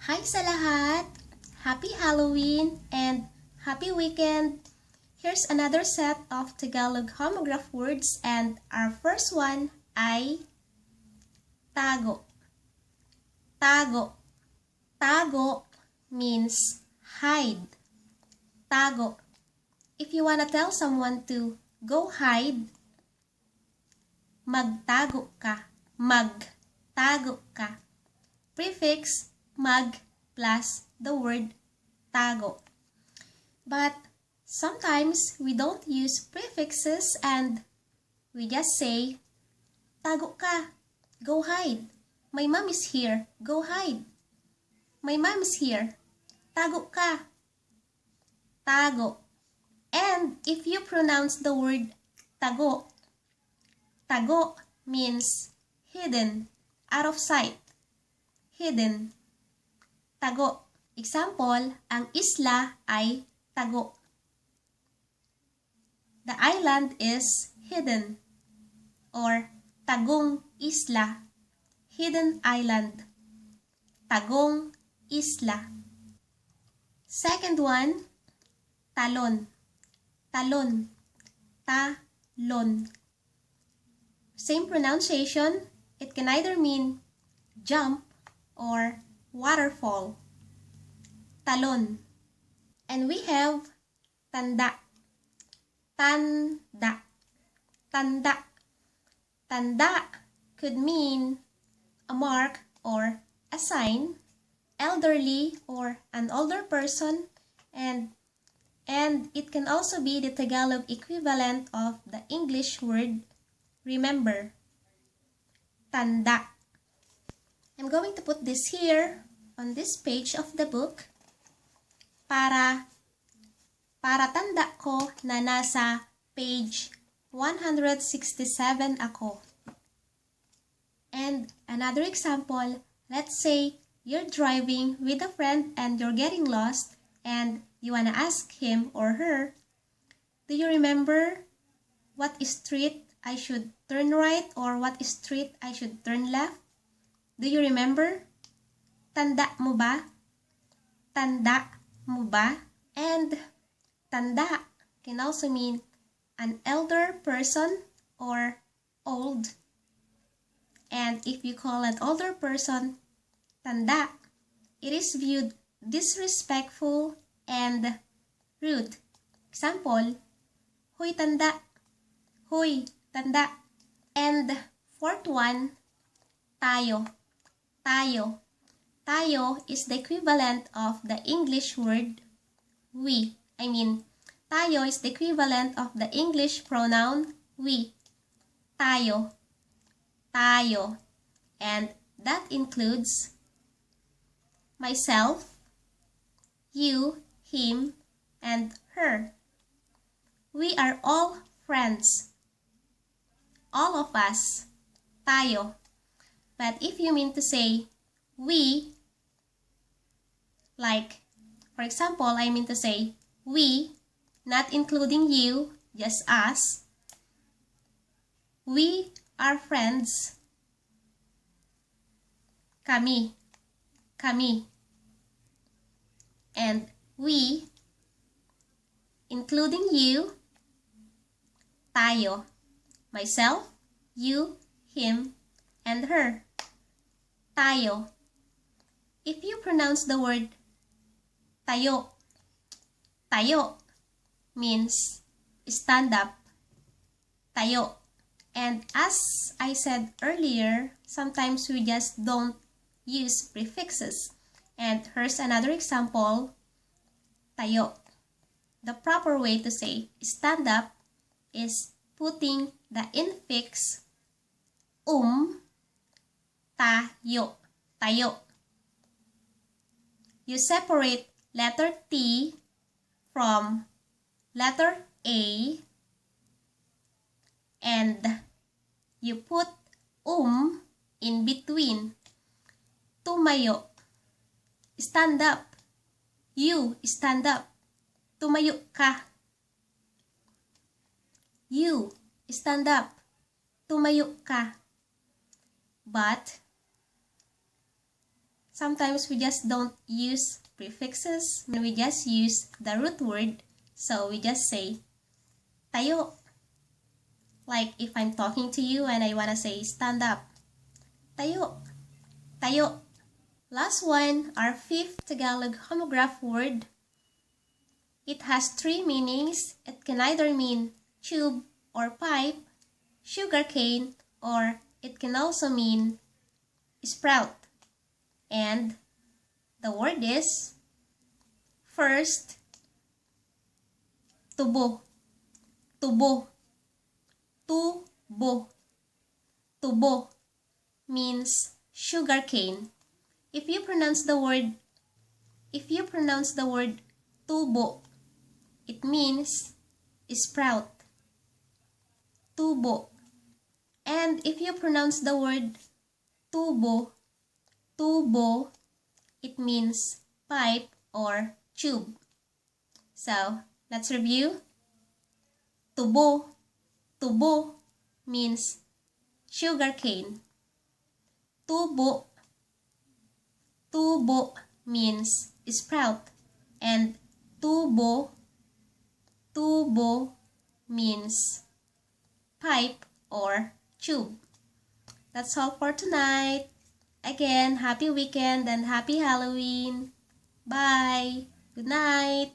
Hi sa lahat! Happy Halloween and happy weekend! Here's another set of Tagalog Homograph words and our first one ay Tago. Tago. Tago means hide. Tago. If you wanna tell someone to go hide, magtago ka. Magtago ka. Prefix mag plus the word tago. But sometimes we don't use prefixes and we just say, tago ka, go hide. My mom is here, go hide. My mom is here, tago ka. Tago. And if you pronounce the word tago, tago means hidden, out of sight. Hidden. Tago. Example, ang isla ay tago. The island is hidden. Or tagong isla. Hidden island. Tagong isla. Second one, talon. Talon. Talon. Same pronunciation. It can either mean jump or waterfall. Talon. And we have tanda. Tanda. Tanda. Tanda could mean a mark or a sign, elderly or an older person, and it can also be the Tagalog equivalent of the English word remember. Tanda. I'm going to put this here on this page of the book para tanda ko na nasa page 167 ako. And another example, let's say you're driving with a friend and you're getting lost and you wanna ask him or her, do you remember what street I should turn right or what street I should turn left? Do you remember? Tanda mo ba? Tanda mo ba? And tanda can also mean an elder person or old. And if you call an older person tanda, it is viewed disrespectful and rude. Example, huy tanda. Huy tanda. And fourth one, tayo. Tayo. Tayo is the equivalent of the English word we. Tayo is the equivalent of the English pronoun we. Tayo. Tayo. And that includes myself, you, him, and her. We are all friends. All of us. Tayo. But if you mean to say we, like, for example, I mean to say we, not including you, just us. We are friends. Kami. Kami. And we, including you, tayo. Myself, you, him, and her. Tayo. If you pronounce the word tayo, tayo means stand up. Tayo. And as I said earlier, sometimes we just don't use prefixes. And here's another example, tayo. The proper way to say stand up is putting the infix tayo. Tayo. You separate letter T from letter A and you put in between. Tumayo. Stand up. You stand up. Tumayo ka. You stand up. Tumayo ka. But Sometimes we just don't use prefixes. We just use the root word. So we just say tayo. Like if I'm talking to you and I want to say stand up. Tayo. Tayo. Last one, our fifth Tagalog homograph word. It has three meanings. It can either mean tube or pipe, sugarcane, or it can also mean sprout. And the word is, first, tubo. Tubo. Tubo. Tubo means sugarcane. If you pronounce the word tubo, it means sprout. Tubo. And if you pronounce the word tubo, it means pipe or tube. So, let's review. Tubo means sugarcane. Tubo means sprout. And tubo means pipe or tube. That's all for tonight. Again, happy weekend and happy Halloween. Bye. Good night.